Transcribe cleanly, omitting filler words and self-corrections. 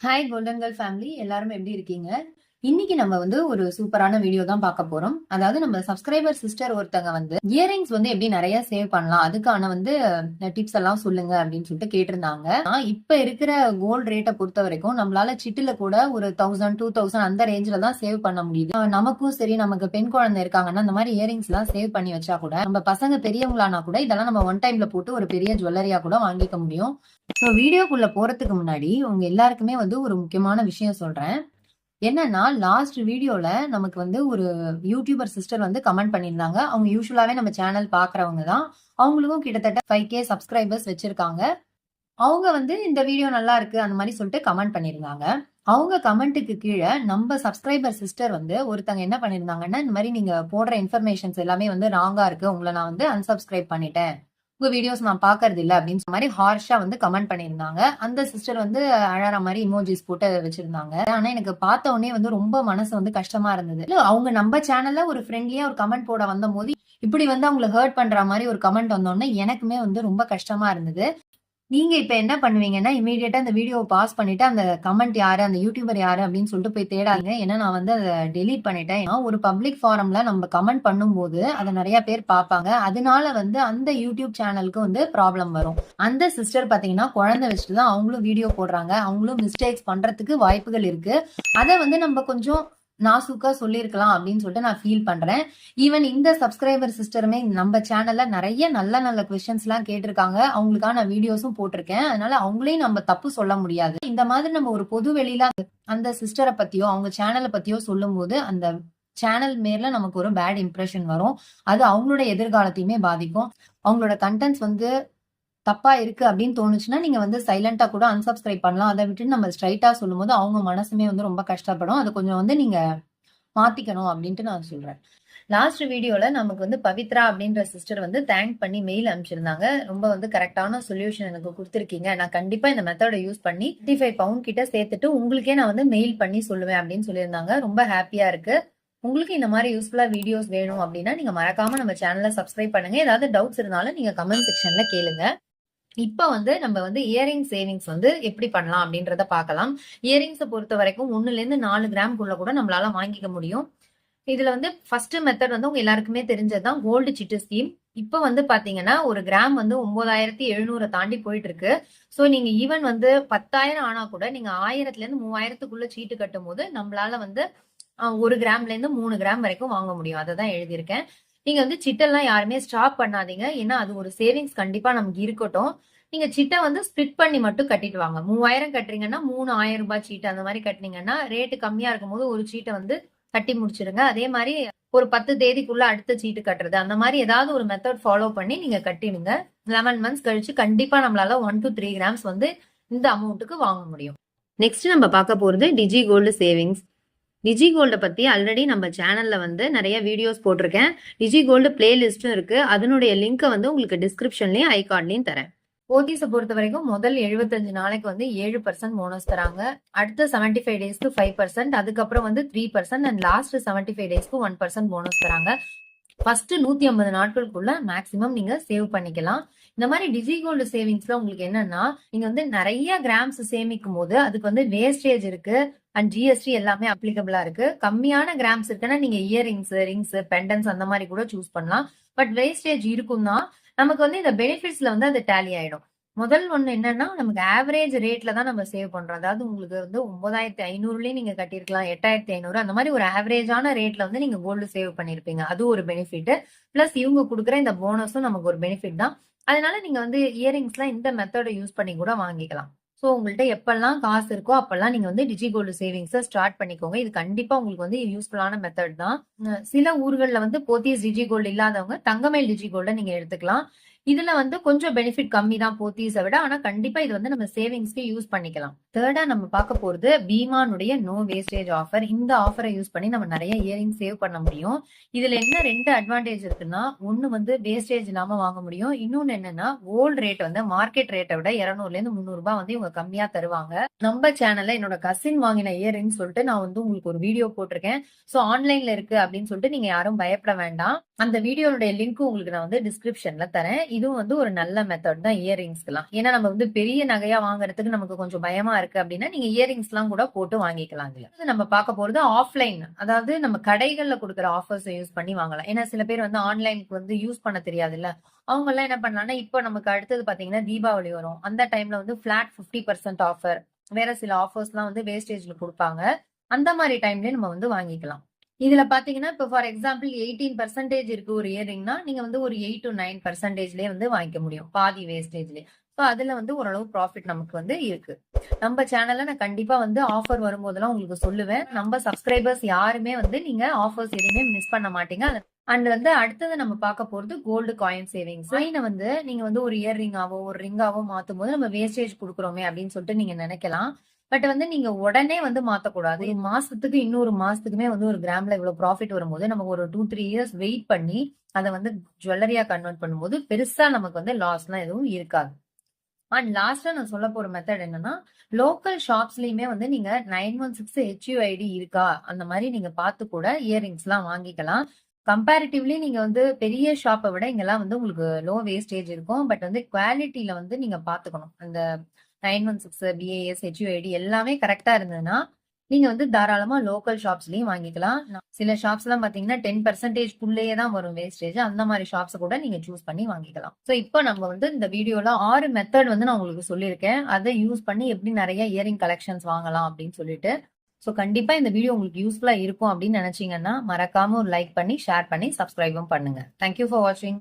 Hi golden girl family, எல்லாரும் எப்படி இருக்கீங்க? இன்னைக்கு நம்ம ஒரு சூப்பரான வீடியோ தான் பார்க்க போறோம். அதாவது நம்ம சப்ஸ்கிரைபர் சிஸ்டர் ஒருத்தங்க இயரிங்ஸ் எப்படி நிறைய சேவ் பண்ணலாம், அதுக்கான டிப்ஸ் எல்லாம் சொல்லுங்க அப்படின்னு சொல்லிட்டு கேட்டிருந்தாங்க. இப்ப இருக்கிற கோல்ட் ரேட்டை பொறுத்த வரைக்கும் நம்மளால சிட்டுல கூட ஒரு 1000 2000 அந்த ரேஞ்சில தான் சேவ் பண்ண முடியுது. நமக்கும் சரி, நமக்கு பெண் குழந்தை இருக்காங்கன்னா இந்த மாதிரி இயரிங்ஸ் எல்லாம் சேவ் பண்ணி வச்சா கூட நம்ம பசங்க பெரியவங்களானா கூட இதெல்லாம் நம்ம ஒன் டைம்ல போட்டு ஒரு பெரிய ஜுவல்லரியா கூட வாங்கிக்க முடியும். ஸோ வீடியோக்குள்ள போறதுக்கு முன்னாடி உங்க எல்லாருக்குமே ஒரு முக்கியமான விஷயம் சொல்றேன். என்னன்னா, லாஸ்ட் வீடியோல நமக்கு ஒரு யூடியூபர் சிஸ்டர் கமெண்ட் பண்ணியிருந்தாங்க. அவங்க யூசுவலாவே நம்ம சேனல் பாக்குறவங்க தான். அவங்களுக்கும் கிட்டத்தட்ட 5K சப்ஸ்கிரைபர்ஸ் வச்சிருக்காங்க. அவங்க இந்த வீடியோ நல்லா இருக்கு அந்த மாதிரி சொல்லிட்டு கமெண்ட் பண்ணியிருந்தாங்க. அவங்க கமெண்ட்டுக்கு கீழே நம்ம சப்ஸ்கிரைபர் சிஸ்டர் ஒருத்தங்க என்ன பண்ணிருந்தாங்கன்னா, இந்த மாதிரி நீங்க போடுற இன்ஃபர்மேஷன்ஸ் எல்லாமே ராங்கா இருக்கு, உங்களை நான் அன்சப்ஸ்கிரைப் பண்ணிட்டேன், உங்க வீடியோஸ் நான் பாக்குறது இல்ல அப்படின்னு மாதிரி ஹார்ஷா கமெண்ட் பண்ணிருந்தாங்க. அந்த சிஸ்டர் அழற மாதிரி இமோஜிஸ் போட்டு வச்சிருந்தாங்க. ஆனா எனக்கு பார்த்த உடனே ரொம்ப மனசு கஷ்டமா இருந்தது. அவங்க நம்ம சேனல்ல ஒரு ஃப்ரெண்ட்லியா ஒரு கமெண்ட் போட வந்த போது இப்படி அவங்களை ஹர்ட் பண்ற மாதிரி ஒரு கமெண்ட் வந்தோடனே எனக்குமே ரொம்ப கஷ்டமா இருந்தது. நீங்க இப்ப என்ன பண்ணுவீங்கன்னா, இமீடியட்டா அந்த வீடியோவை பாஸ் பண்ணிட்டு அந்த கமெண்ட் யாரு, அந்த யூடியூபர் யாரு அப்படின்னு சொல்லிட்டு போய் தேடாதீங்க. ஏன்னா நான் அதை டெலீட் பண்ணிட்டேன். ஒரு பப்ளிக் ஃபாரம்ல நம்ம கமெண்ட் பண்ணும்போது அதை நிறைய பேர் பார்ப்பாங்க. அதனால அந்த யூடியூப் சேனலுக்கு ப்ராப்ளம் வரும். அந்த சிஸ்டர் பாத்தீங்கன்னா குழந்தை வச்சுட்டு தான் அவங்களும் வீடியோ போடுறாங்க. அவங்களும் மிஸ்டேக்ஸ் பண்றதுக்கு வாய்ப்புகள் இருக்கு. அதை நம்ம கொஞ்சம் நாசூக்கா சொல்லியிருக்கலாம் அப்படின்னு சொல்லிட்டு நான் ஃபீல் பண்றேன். ஈவன் இந்த சப்ஸ்கிரைபர் சிஸ்டருமே நம்ம சேனல்ல நிறைய நல்ல நல்ல கொஸ்டின்ஸ் எல்லாம் கேட்டிருக்காங்க. அவங்களுக்கான வீடியோஸும் போட்டிருக்கேன். அதனால அவங்களையும் நம்ம தப்பு சொல்ல முடியாது. இந்த மாதிரி நம்ம ஒரு பொது வெளியில அந்த சிஸ்டரை பத்தியோ அவங்க சேனலை பத்தியோ சொல்லும் போது அந்த சேனல் மேல நமக்கு ஒரு பேட் இம்ப்ரெஷன் வரும். அது அவங்களோட எதிர்காலத்தையுமே பாதிக்கும். அவங்களோட கண்டென்ட்ஸ் தப்பா இருக்கு அப்படின்னு தோணுச்சுன்னா நீங்க சைலண்டா கூட அன்சப்ஸ்கிரைப் பண்ணலாம். அதை விட்டு நம்ம ஸ்ட்ரைட்டா சொல்லும் போது அவங்க மனசுமே ரொம்ப கஷ்டப்படும். அது கொஞ்சம் நீங்க மாத்திக்கணும் அப்படின்ட்டு நான் சொல்றேன். லாஸ்ட் வீடியோல நமக்கு பவித்ரா அப்படின்ற சிஸ்டர் தேங்க் பண்ணி மெயில் அனுப்பிச்சிருந்தாங்க. ரொம்ப கரெக்டான சொல்யூஷன் எனக்கு கொடுத்துருக்கீங்க. நான் கண்டிப்பா இந்த மெத்தட யூஸ் பண்ணி 55 பவுண்ட் கிட்ட சேர்த்துட்டு உங்களுக்கே நான் மெயில் பண்ணி சொல்லுவேன் அப்படின்னு சொல்லியிருந்தாங்க. ரொம்ப ஹாப்பியா இருக்கு. உங்களுக்கு இந்த மாதிரி யூஸ்ஃபுல்லா வீடியோஸ் வேணும் அப்படின்னா நீங்க மறக்காம நம்ம சேனலை சப்ஸ்கிரைப் பண்ணுங்க. ஏதாவது டவுட்ஸ் இருந்தாலும் நீங்க கமெண்ட் செக்ஷன்ல கேளுங்க. இப்ப நம்ம இயரிங் சேவிங்ஸ் எப்படி பண்ணலாம் அப்படின்றத பார்க்கலாம். இயரிங்ஸை பொறுத்த வரைக்கும் 1ல இருந்து 4 கிராம்குள்ள கூட நம்மளால வாங்கிக்க முடியும். இதுல ஃபர்ஸ்ட் மெத்தட் உங்க எல்லாருக்குமே தெரிஞ்சதுதான் கோல்டு சிட்டு ஸ்கீம். இப்ப பாத்தீங்கன்னா ஒரு கிராம் 9700 தாண்டி போயிட்டு இருக்கு. சோ நீங்க ஈவன் 10,000 ஆனா கூட நீங்க 1000ல இருந்து 3000க்குள்ள சீட்டு கட்டும் போது நம்மளால 1 கிராம்ல இருந்து 3 கிராம் வரைக்கும் வாங்க முடியும். அதை தான் எழுதியிருக்கேன். நீங்க சிட்டெல்லாம் யாருமே ஸ்டாப் பண்ணாதீங்க. ஏன்னா அது ஒரு சேவிங்ஸ் கண்டிப்பா நமக்கு இருக்கட்டும். நீங்க சிட்டை ஸ்பிளிட் பண்ணி மட்டும் கட்டிட்டு வாங்க. 3000 கட்டுறீங்கன்னா 3 1000 ரூபாய் சீட்டு அந்த மாதிரி கட்டினீங்கன்னா ரேட்டு கம்மியா இருக்கும் போது ஒரு சீட்டை கட்டி முடிச்சிடுங்க. அதே மாதிரி ஒரு 10 தேதிக்குள்ள அடுத்த சீட்டு கட்டுறது அந்த மாதிரி ஏதாவது ஒரு மெத்தட் ஃபாலோ பண்ணி நீங்க கட்டிடுங்க. 11 மந்த்ஸ் கழிச்சு கண்டிப்பா நம்மளால 1 to 3 கிராம்ஸ் இந்த அமௌண்ட்டுக்கு வாங்க முடியும். நெக்ஸ்ட் நம்ம பார்க்க போறது டிஜி கோல்டு சேவிங்ஸ். டிஜி கோல்ட பத்தி ஆல்ரெடி நம்ம சேனல்ல நிறைய வீடியோஸ் போட்டிருக்கேன். டிஜி கோல்டு பிளேலிஸ்டும் இருக்கு. அதனுடைய லிங்க் உங்களுக்கு டிஸ்கிரிப்ஷன்லயும் ஐகார்ட்லயும் தரேன். போத்தீஸை பொறுத்த வரைக்கும் முதல் 75 நாளைக்கு 7% போனஸ் தராங்க. அடுத்த 75 டேஸ்க்கு 5%, அதுக்கப்புறம் 3% அண்ட் லாஸ்ட் 75 டேஸ்க்கு 1% போனஸ் தராங்க. ஃபர்ஸ்ட் 150 நாட்களுக்குள்ள மேக்சிமம் நீங்க சேவ் பண்ணிக்கலாம். இந்த மாதிரி டிஜி கோல்டு சேவிங்ஸ்ல உங்களுக்கு என்னன்னா நீங்க நிறைய கிராம்ஸ் சேமிக்கும் போது அதுக்கு வேஸ்டேஜ் இருக்கு அண்ட் ஜிஎஸ்டி எல்லாமே அப்ளிகபிளா இருக்கு. கம்மியான கிராம்ஸ் இருக்குன்னா நீங்க இயரிங்ஸ், ரிங்ஸ், பெண்டன்ஸ் அந்த மாதிரி கூட சூஸ் பண்ணலாம். பட் வேஸ்டேஜ் இருக்கும் தான். நமக்கு இந்த பெனிஃபிட்ஸ்ல அது டேலி ஆயிடும். முதல் ஒண்ணு என்னன்னா நமக்கு ஆவரேஜ் ரேட்ல தான் நம்ம சேவ் பண்றோம். அதாவது உங்களுக்கு 9500லயும் நீங்க கட்டிருக்கலாம், 8500 அந்த மாதிரி ஒரு ஆவரேஜான ரேட்ல நீங்க கோல்டு சேவ் பண்ணிருப்பீங்க. அது ஒரு பெனிஃபிட். பிளஸ் இவங்க கொடுக்குற இந்த போனஸும் நமக்கு ஒரு பெனிஃபிட் தான். அதனால நீங்க இயரிங்ஸ்லாம் இந்த மெத்தட யூஸ் பண்ணி கூட வாங்கிக்கலாம். சோ உங்கள்ட்ட எப்பெல்லாம் காசு இருக்கோ அப்பெல்லாம் நீங்க டிஜி கோல்டு சேவிங்ஸ் ஸ்டார்ட் பண்ணிக்கோங்க. இது கண்டிப்பா உங்களுக்கு யூஸ்ஃபுல்லான மெத்தட் தான். சில ஊர்கள்ல போத்தீஸ் டிஜி கோல்டு இல்லாதவங்க தங்கமயில் டிஜி கோல்ட நீங்க எடுத்துக்கலாம். இதுல கொஞ்சம் பெனிஃபிட் கம்மி தான் போத்தீஸை விட. ஆனா கண்டிப்பா இது நம்ம சேவிங்ஸ்க்கு யூஸ் பண்ணிக்கலாம். தேர்டா நம்ம பார்க்க போறது பீமானுடைய நோ வேஸ்டேஜ் ஆஃபர். இந்த ஆஃபரை யூஸ் பண்ணி நம்ம நிறைய இயரிங் சேவ் பண்ண முடியும். இதுல என்ன 2 அட்வான்டேஜ் இருக்குன்னா, ஒண்ணு வேஸ்டேஜ் இல்லாம வாங்க முடியும். இன்னொன்னு என்னன்னா கோல்டு ரேட் மார்க்கெட் ரேட்டை விட 200ல இருந்து 300 ரூபாய் இவங்க கம்மியா தருவாங்க. நம்ம சேனல்ல என்னோட கசின் வாங்கின இயரிங் சொல்லிட்டு நான் உங்களுக்கு ஒரு வீடியோ போட்டிருக்கேன். சோ ஆன்லைன்ல இருக்கு அப்படின்னு சொல்லிட்டு நீங்க யாரும் பயப்பட வேண்டாம். அந்த வீடியோனுடைய லிங்க் உங்களுக்கு நான் டிஸ்கிரிப்ஷன்ல தரேன். இதுவும் வந்து ஒரு நல்ல மெத்தட் தான் இயரிங்ஸ்க்குலாம். ஏன்னா நம்ம வந்து பெரிய நகையா வாங்குறதுக்கு நமக்கு கொஞ்சம் பயமா இருக்கு அப்படின்னா, நீங்க இயரிங்ஸ் எல்லாம் கூட போட்டு வாங்கிக்கலாம் இதுல. அடுத்து நம்ம பார்க்க போறது ஆஃப்லைன். அதாவது நம்ம கடைகள்ல குடுக்குற ஆஃபர்ஸ யூஸ் பண்ணி வாங்கலாம். ஏன்னா சில பேர் வந்து ஆன்லைனுக்கு வந்து யூஸ் பண்ண தெரியாதுல்ல. அவங்க எல்லாம் என்ன பண்ணலாம்னா, இப்போ நமக்கு அடுத்தது பாத்தீங்கன்னா தீபாவளி வரும். அந்த டைம்ல வந்து ஃபிளாட் 50% ஆஃபர், வேற சில ஆஃபர்ஸ்லாம் வந்து வேஸ்டேஜ்ல குடுப்பாங்க. அந்த மாரி டைம்லயே நம்ம வந்து வாங்கிக்கலாம். இதுல பாத்தீங்கன்னா, இப்ப ஃபார் எக்ஸாம்பிள் 18% இருக்கு ஒரு இயரிங்னா, நீங்க வந்து ஒரு 8 to 9%லயே வந்து வாங்கிக்க முடியும். பாதி வேஸ்டேஜ்லயே. சோ அதுல வந்து ஓரளவு ப்ராஃபிட் நமக்கு வந்து இருக்கு. நம்ம சேனல்ல நான் கண்டிப்பா வந்து ஆஃபர் வரும்போதெல்லாம் உங்களுக்கு சொல்லுவேன். நம்ம சப்ஸ்கிரைபர்ஸ் யாருமே வந்து நீங்க ஆஃபர்ஸ் எதுவுமே மிஸ் பண்ண மாட்டீங்க. அண்ட் வந்து அடுத்தது நம்ம பார்க்க போறது கோல்டு காயின் சேவிங்ஸ். காயின வந்து நீங்க வந்து ஒரு இயர்ரிங்காவோ, ஒரு ரிங்காவோ மாத்தும்போது நம்ம வேஸ்டேஜ் குடுக்குறோமே அப்படின்னு சொல்லிட்டு நீங்க நினைக்கலாம். பட் வந்து நீங்க உடனே வந்து மாத்தக்கூடாது. மாசத்துக்கு இன்னொரு மாசத்துக்குமே வந்து ஒரு கிராம்ல இவ்வளவு ப்ராஃபிட் வரும்போது நமக்கு ஒரு 2, 3 இயர்ஸ் வெயிட் பண்ணி அத வந்து ஜுவல்லரியா கன்வெர்ட் பண்ணும்போது பெருசா நமக்கு வந்து லாஸ்லாம் எதுவும் இருக்காது. அண்ட் லாஸ்டா நான் சொல்ல போற மெத்தட் என்னன்னா, லோக்கல் ஷாப்ஸ்லயுமே வந்து நீங்க 916 HUID இருக்கா? அந்த மாரி நீங்க பார்த்து கூட இயரிங்ஸ்லாம் வாங்கிக்கலாம். கம்பேரிட்டிவ்லி நீங்க வந்து பெரிய ஷாப்ப விட இங்கலாம் வந்து உங்களுக்கு லோ வேஸ்டேஜ் இருக்கும். பட் வந்து குவாலிட்டில வந்து நீங்க பார்த்துக்கணும். அந்த 916 BAS, HUID எல்லாமே கரெக்ட்டா இருந்ததுன்னா, நீங்க வந்து தாராளமா லோக்கல் ஷாப்ஸ்லயும் வாங்கிக்கலாம். சில ஷாப்ஸ்லாம் பார்த்தீங்கன்னா 10% குள்ளேயே தான் வரும் வேஸ்டேஜ். அந்த மாரி ஷாப்ஸ் கூட நீங்க சூஸ் பண்ணி வாங்கிக்கலாம். சோ இப்போ நம்ம வந்து இந்த வீடியோல 6 மெத்தட் வந்து நான் உங்களுக்கு சொல்லியிருக்கேன். அத யூஸ் பண்ணி எப்படி நெறைய இயரிங் கலெக்ஷன்ஸ் வாங்கலாம் அப்படின்னு சொல்லிட்டு. சோ கண்டிப்பா இந்த வீடியோ உங்களுக்கு யூஸ்ஃபுல்லா இருக்கும் அப்படின்னு நினைச்சீங்கன்னா, மறக்காம ஒரு லைக் பண்ணி, ஷேர் பண்ணி, சப்ஸ்கிரைபும் பண்ணுங்க. தேங்க் யூ ஃபார் வாட்சிங்.